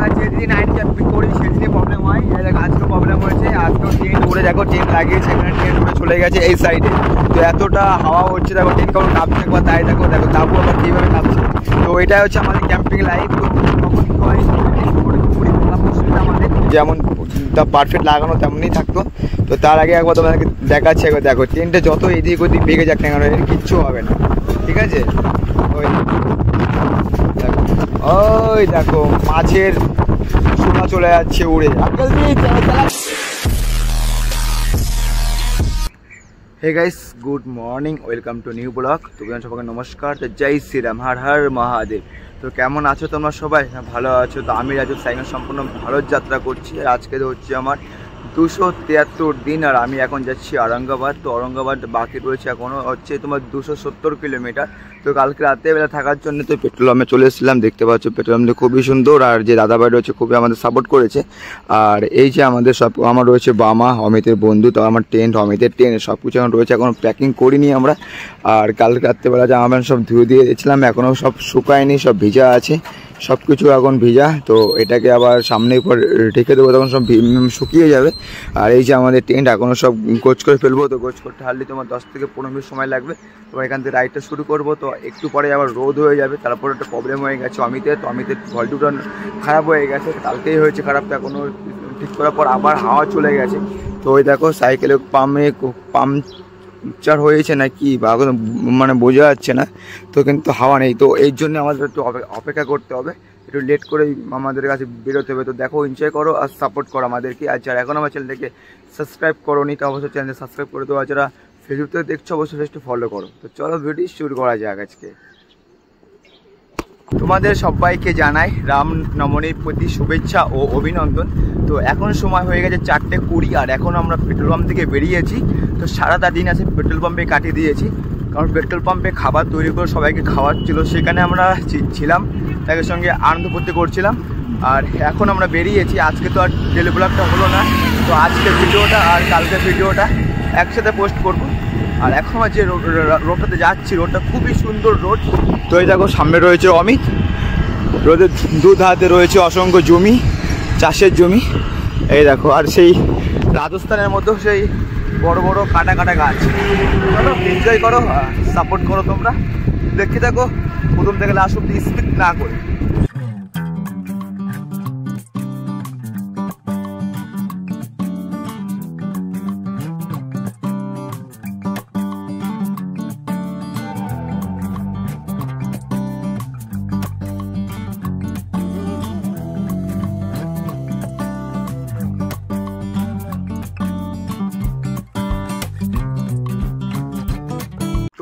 আমরা যেদিন night camping করি সেদিনই প্রবলেম হয়। আজকেও প্রবলেম হয়েছে, আজকেও ট্রেন উড়ে দেখো, ট্রেন লাগিয়েছে এখানে, ট্রেন উড়ে চলে গেছে এই সাইডে। তো এতটা হাওয়া হচ্ছে দেখো, ট্রেন কেমন কাঁপছে একবার, তাই দেখো দেখো তাবু আবার কীভাবে কাঁপছে। তো এটাই হচ্ছে আমাদের ক্যাম্পিং লাইফ। তো তখন কী হয়, আমাদের যেমন তা পারফেক্ট লাগানো তেমনই থাকতো। তো তার আগে একবার তোমাদেরকে দেখাচ্ছে, একবার দেখো ট্রেনটা যত এদিক ওদিক বেগে যাক না কেন এর কিচ্ছু হবে না, ঠিক আছে। ওই দেখো মাছের সোনা চলে যাচ্ছে উড়ে। Hey guys, good morning, welcome to new blog. তো সবাইকে নমস্কার। তো জয় শ্রীরাম, হর হর মহাদেব। তো কেমন আছো তোমরা সবাই? ভালো আছো? তো আমি রাজু সাইকেল সম্পূর্ণ ভারত যাত্রা করছি। আর আজকে তো হচ্ছে আমার 273 দিন, আর আমি এখন যাচ্ছি আরঙ্গাবাদ। তো আরঙ্গাবাদ বাকি রয়েছে এখনও হচ্ছে তোমার 270 কিলোমিটার। তো কালকে রাত্রেবেলা থাকার জন্য তো পেট্রোল পাম্পে চলে এসেছিলাম। দেখতে পাচ্ছ পেট্রোল পাম্পটা খুবই সুন্দর, আর যে দাদাভাই রয়েছে খুবই আমাদের সাপোর্ট করেছে। আর এই যে আমাদের সব, আমার রয়েছে বামা, অমিতের বন্ধু, তো আমার টেন্ট, অমিতের টেন্ট সব কিছু এখন রয়েছে, এখন প্যাকিং করিনি আমরা। আর কালকে রাত্রেবেলা জামা প্যান্ট সব ধুয়ে দিয়ে দিয়েছিলাম, এখনও সব শুকায়নি, সব ভিজা আছে, সব কিছু এখন ভিজা। তো এটাকে আবার সামনে পর রেখে দেবো, তখন সব শুকিয়ে যাবে। আর এই যে আমাদের টেন্ট এখনও সব গোছ করে ফেলবো। তো গোছ করতে হারলে তোমার 10 থেকে 15 মিনিট সময় লাগবে। তো এখান থেকে রাইডটা শুরু করবো। তো একটু পরে আবার রোদ হয়ে যাবে, তারপর একটা প্রবলেম হয়ে গেছে অমিতের। তো অমিতের ভলটুটা খারাপ হয়ে গেছে, কালকেই হয়েছে খারাপ, তো এখনও ঠিক করার পর আবার হাওয়া চলে গেছে। তো ওই দেখো সাইকেলের পাংচার হয়েছে না কি বা মানে বোঝা যাচ্ছে না। তো কিন্তু হাওয়া নেই, তো এই জন্য আমাদের একটু অপেক্ষা করতে হবে, একটু লেট করেই আমাদের কাছে বেরোতে হবে। তো দেখো, এনজয় করো আর সাপোর্ট করো আমাদেরকে। আর যারা এখন আমার চ্যানেলটাকে সাবস্ক্রাইব করো নি, তো অবশ্যই চ্যানেলটা সাবস্ক্রাইব করে দেবো। আর যারা ফেসবুক থেকে দেখছো অবশ্যই একটু ফলো করো। তো চলো ভিডিও শুরু করা যাক। আজকে তোমাদের সবাইকে জানাই রামনবমীর প্রতি শুভেচ্ছা ও অভিনন্দন। তো এখন সময় হয়ে গেছে 4:20, আর এখন আমরা পেট্রোল পাম্প থেকে বেরিয়েছি। তো সারাটা দিন আছে পেট্রোল পাম্পে কাটিয়ে দিয়েছি, কারণ পেট্রোল পাম্পে খাবার তৈরি করে সবাইকে খাওয়াচ্ছিল, সেখানে আমরা ছিলাম, তাদের সঙ্গে আনন্দ ফুর্তি করছিলাম। আর এখন আমরা বেরিয়েছি। আজকে তো আর ডেলি ব্লগটা হলো না, তো আজকের ভিডিওটা আর কালকের ভিডিওটা একসাথে পোস্ট করব। আর এখন আমার যে রোডটাতে যাচ্ছি, রোডটা খুবই সুন্দর রোড। তো এই দেখো সামনে রয়েছে অমিত, রোদের দুধারে রয়েছে অসংখ্য জমি, চাষের জমি, এই দেখো। আর সেই রাজস্থানের মধ্যেও সেই বড় বড় কাটা কাটা গাছ। চলো এনজয় করো, সাপোর্ট করো তোমরা, দেখতে থাকো প্রথম থেকে লাস্ট অব্দি, স্কিপ না করে।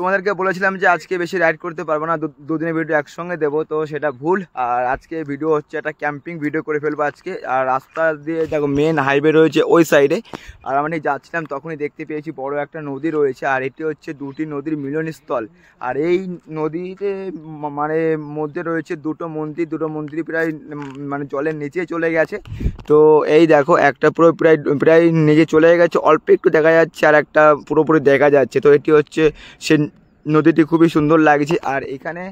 তোমাদেরকে বলেছিলাম যে আজকে বেশি রাইড করতে পারবো না, দুদিনের ভিডিও একসঙ্গে দেবো, তো সেটা ভুল। আর আজকে ভিডিও হচ্ছে একটা ক্যাম্পিং ভিডিও করে ফেলবো আজকে। আর রাস্তা দিয়ে দেখো মেন হাইওয়ে রয়েছে ওই সাইডে, আর আমি যাচ্ছিলাম তখনই দেখতে পেয়েছি বড় একটা নদী রয়েছে। আর এটি হচ্ছে দুটি নদীর মিলনস্থল। আর এই নদীতে মানে মধ্যে রয়েছে দুটো মন্দির প্রায় মানে জলের নিচে চলে গেছে। তো এই দেখো একটা পুরো প্রায় নিচে চলে গেছে, অল্প একটু দেখা যাচ্ছে, আর একটা পুরোপুরি দেখা যাচ্ছে। তো এটি হচ্ছে সে নদীটি, খুবই সুন্দর লাগছে। আর এখানে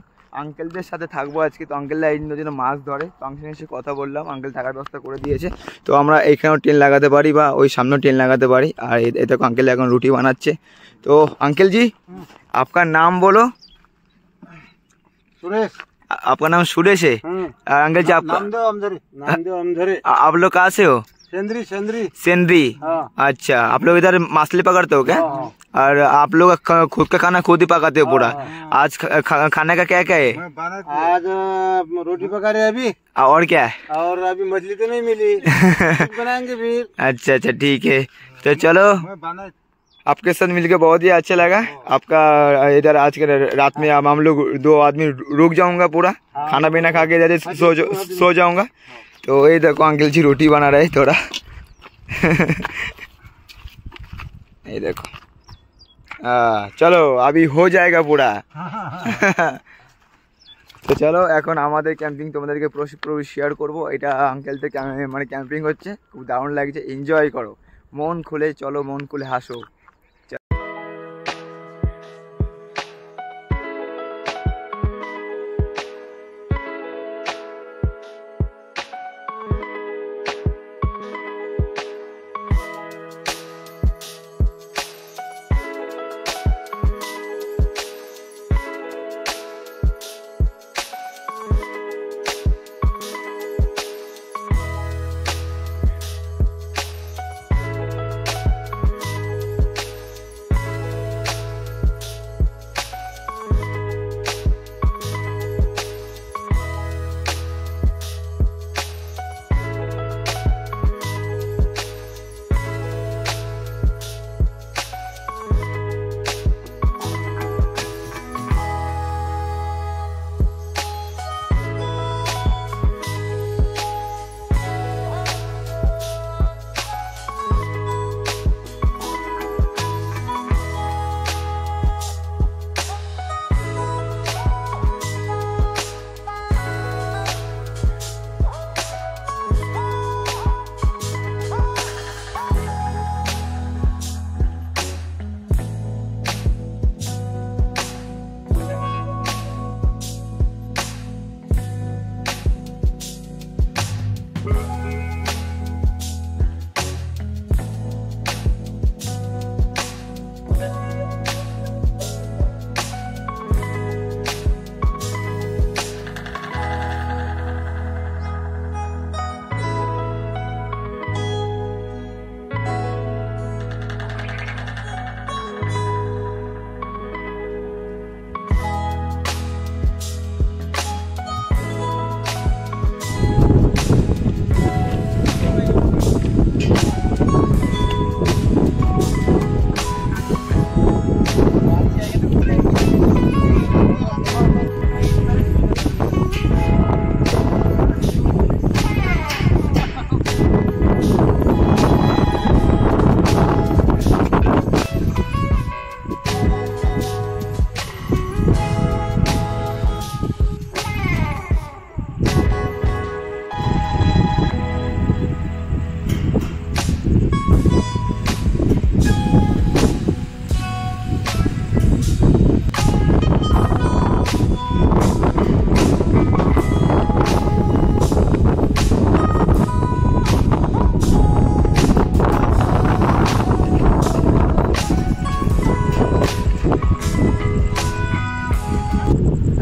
আঙ্কেলদের সাথে থাকবো আজকে। তো আঙ্কেলরা এই নদীতে মাছ ধরে, তো আঙ্কেলের সাথে কথা বললাম, আঙ্কেল থাকার ব্যবস্থা করে দিয়েছে। তো আমরা এইখানেও ট্রেন লাগাতে পারি বা ওই সামনেও ট্রেন লাগাতে পারি। আর এই দেখো আঙ্কেল এখন রুটি বানাচ্ছে। তো আঙ্কেল জি, আপনার নাম बोलो। सुरेश। आपका नाम सुरेश है? अंकल जी आपका आप लोग कहाँ से हो? सेंद्री। अच्छा, आप लोग इधर मछली पकड़ते हो क्या? और आप लोग खुद का खाना खुद ही पकाते हो पूरा? आज खाने का क्या क्या है? आज रोटी पका रहे अभी। और क्या है? और अभी मछली तो नहीं मिली, बनाएंगे फिर। अच्छा अच्छा ठीक है, तो चलो आपके साथ मिलके बहुत ही अच्छा लगा। आपका इधर आज के रात में अब हम लोग 2 आदमी रुक जाऊंगा, पूरा खाना पीना खा के इधर सो जाऊंगा। तो ये देखो अंकल जी रोटी बना रहे थोड़ा ये देखो, चलो अभी हो जाएगा पूरा তো চলো এখন আমাদের ক্যাম্পিং তোমাদেরকে পুরো শেয়ার করবো। এটা আঙ্কেল থেকে মানে ক্যাম্পিং হচ্ছে, খুব দারুণ লাগছে, এনজয় করো, মন খুলে চলো, মন খুলে হাসো।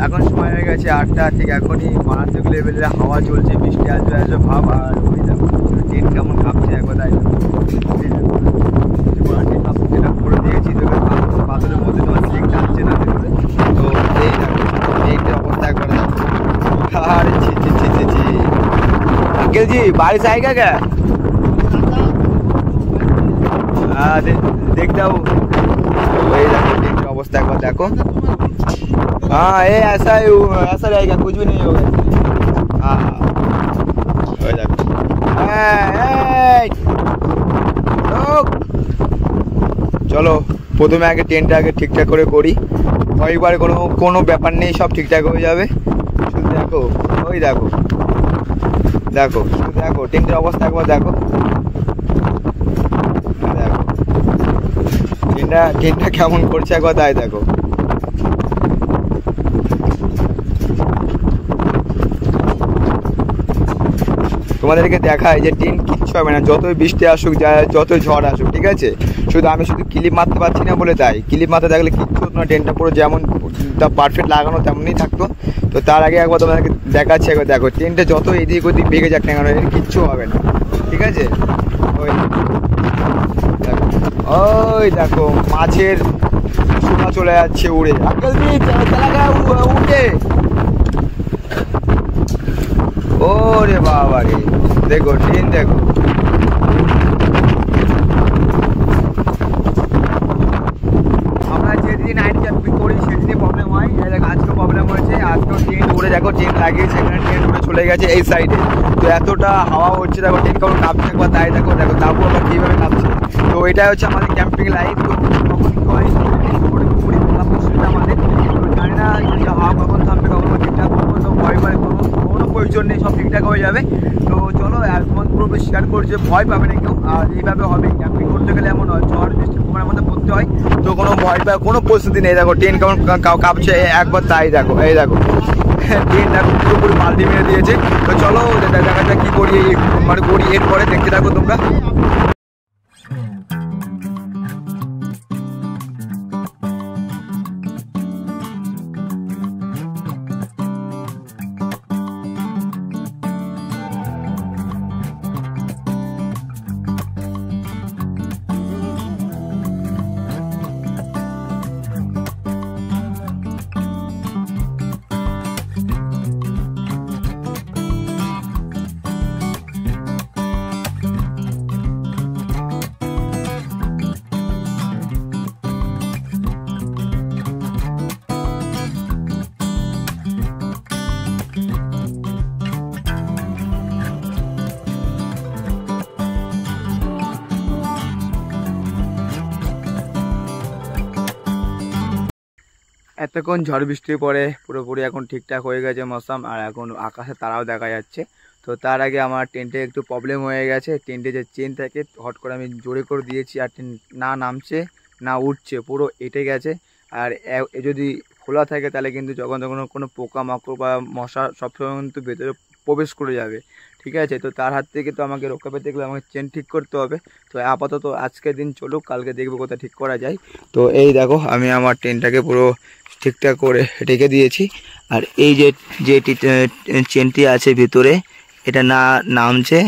এখন সময় হয়ে গেছে 8টা, ঠিক এখনই মারাত্মক লেভেলের হাওয়া চলছে, বৃষ্টি আসবে আসবে ভাব। আর ওই দেখো ট্রেন কেমন কাঁপছে একবার, তাই যেটা করে দিয়েছি তোকে পাথরের মধ্যে তোমার স্লিক টানছে না, তো এই দেখো ট্রেনটার অবস্থা একবার দেখো। আরে ছি ছি ছি ছি ছি अंकल जी बारिश आएगा क्या? हाँ देखता हूँ। वही देखो ट्रेन की अवस्था एक बार देखो। हाँ ये ऐसा रहेगा, कुछ भी नहीं होगा। हाँ वही देखो। চলো প্রথমে আগে ট্রেনটা আগে ঠিকঠাক করে করি, কয়েকবারে কোনো ব্যাপার নেই, সব ঠিকঠাক হয়ে যাবে। শুধু দেখো ওই দেখো দেখো শুধু দেখো ট্রেনটার অবস্থা একবার দেখো। দেখো ট্রেনটা কেমন করছে একবার, তাই দেখো। তোমাদেরকে দেখায় যে ট্রেন কিচ্ছু হবে না, যতই বৃষ্টি আসুক যতই ঝড় আসুক, ঠিক আছে। আমি শুধু ক্লিপ মারতে পারছি না বলে তাই, ক্লিপ মারতে থাকলে কিচ্ছু হতো না, ট্রেনটা পুরো যেমন পারফেক্ট লাগানো তেমনই থাকতো। তো তার আগে একবার তোমাদেরকে দেখাচ্ছি, একবার দেখো ট্রেনটা যত এদিক ওদিক ভেঙে যাক না কেন এর কিচ্ছু হবে না, ঠিক আছে। ওই দেখো ওই দেখো মাছের সোনা চলে যাচ্ছে উড়ে, উঠে। ওরে বাবা রে, দেখো ট্রেন দেখো। আমরা যেদিন নাইট ক্যাম্পিং করি সেদিনই প্রবলেম হয়, দেখো আজকেও প্রবলেম হয়েছে। আজকেও ট্রেন উড়ে দেখো, ট্রেন লাগিয়েছে এখানে, ট্রেন উড়ে চলে গেছে এই সাইডে। তো এতটা হাওয়া হচ্ছে দেখো, ট্রেন কেমন কাঁপছে একবার তাই দেখো। দেখো তারপর আবার কীভাবে কাঁপছে। তো এটাই হচ্ছে আমাদের ক্যাম্পিং লাইফ। কখন কী হয় আমাদের জানি না, হাওয়া কখন থামবে কখন ঠিকঠাক করবো, তো ভয় পারে কোনো প্রয়োজন নেই, সব ঠিকঠাক হয়ে যাবে। তো চলো আর তোমার পুরো শেয়ার করছে, ভয় পাবে না কেউ। আর এইভাবে হবে ক্যাম্পিং করতে গেলে, এমন হয় ঝড় বৃষ্টি তোমার মধ্যে পড়তে হয়, তো কোনো ভয় পায় কোনো পরিস্থিতি নেই। দেখো ট্রেন কেমন কাঁপছে একবার তাই দেখো, এই দেখো ট্রেন দেখো পুরোপুরি পাল্টি মেরে দিয়েছে। তো চলো দেখা যাক কী করি, মানে করি এরপরে দেখতে থাকো তোমরা। এতক্ষণ ঝড় বৃষ্টির পরে পুরোপুরি এখন ঠিকঠাক হয়ে গেছে মৌসুম, আর এখন আকাশে তারাও দেখা যাচ্ছে। তো তার আগে আমার টেন্টে একটু প্রবলেম হয়ে গেছে, টেন্টে যে চেন থাকে হট করে আমি জোরে করে দিয়েছি, আর টেন্ট না নামছে না উঠছে, পুরো এঁটে গেছে। আর যদি খোলা থাকে তাহলে কিন্তু যখন তখন কোনো পোকামাকড় বা মশা সবসময় কিন্তু ভেতরে প্রবেশ করে যাবে, ঠিক আছে। তো তার হাত থেকে তো আমাকে রক্ষা পেতে গেলে আমাকে চেন ঠিক করতে হবে। তো আপাতত আজকের দিন চলুক, কালকে দেখবো কোথায় ঠিক করা যায়। তো এই দেখো আমি আমার ট্রেনটাকে পুরো ঠিকঠাক করে রেখে দিয়েছি। আর এই যে চেনটি আছে ভিতরে, এটা না নামছে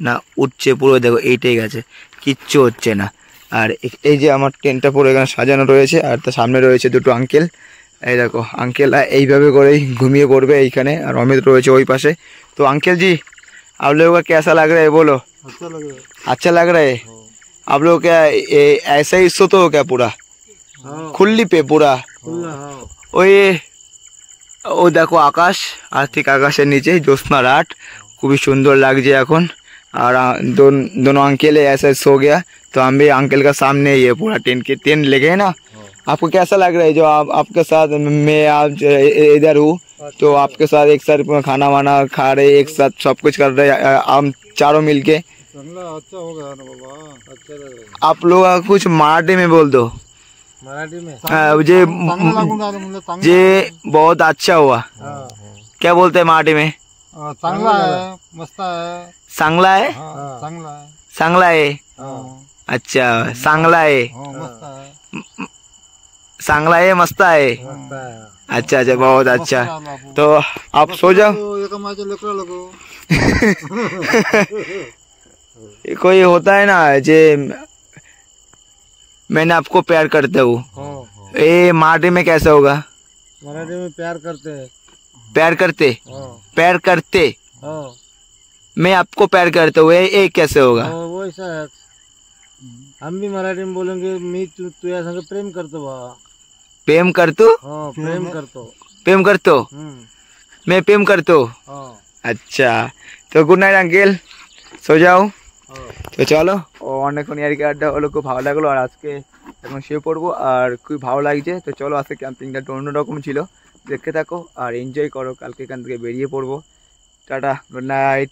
না উঠছে, পুরো দেখো এইটাই গেছে, কিচ্ছু হচ্ছে না। আর এই যে আমার ট্রেনটা পুরো এখানে সাজানো রয়েছে, আর তার সামনে রয়েছে দুটো আঙ্কেল। এই দেখো আঙ্কেল এইভাবে করেই ঘুমিয়ে পড়বে এইখানে, আর অমিত রয়েছে ওই পাশে। তো अंकल जी आप लोगों का कैसा लग रहा है बोलो? अच्छा लग रहा है। अच्छा लग रहा है। आप लोग क्या ऐसा ही सोते हो क्या पूरा खुली पे पूरा? ओ ये ও দেখো আকাশ, আর ঠিক আকাশের নিচে জ্যোৎস্না রাত, খুবই সুন্দর লাগছে এখন। আর दोनों अंकेल ऐसा सो गया, तो हम भी अंकल का सामने ही है, पूरा टेन लगे है ना। आपको कैसा लग रहा है जो आपके साथ मैं आज इधर हूँ, तो आपके साथ एक साथ खाना वाना खा रहे, एक साथ सब कुछ कर रहे हम चारों मिलके? अच्छा होगा ना बाबा, अच्छा लग रहा है। आप लोग कुछ मराठी में बोल दो। मराठी में जे बहुत अच्छा हुआ, क्या बोलते हैं मराठी में? चांगला है, मस्त है, चांगला है, चांगला है, चांगला है। अच्छा चांगला है, मस्त है, चांगला है, मस्त है। मस्त है। अच्छा अच्छा, बहुत अच्छा। तो आप सो जाओ। कोई होता है ना जे मैंने आपको प्यार करते हूँ, ये मराठी में कैसे होगा? मराठी में प्यार करते हैं। प्यार करते, प्यार करते, मैं आपको प्यार करते हुए ये कैसे होगा? वो ऐसा है, हम भी मराठी में बोलेंगे मी तुझ्या संग प्रेम करतो बा। प्रेम करतो, प्रेम करतो। प्रेम करतो, मैं प्रेम करतो। अच्छा, তো গুড নাইট আঙ্কেল, সো যাও। তো চলো, অনেকক্ষণ আর কি আড্ডা হলো, খুব ভালো লাগলো। আর আজকে এখন শুয়ে পড়বো, আর খুব ভালো লাগছে। তো চলো, আজকে ক্যাম্পিংটা একটু অন্যরকম ছিল, দেখতে থাকো আর এনজয় করো। কালকে এখান থেকে বেরিয়ে পড়বো। Tata, good night.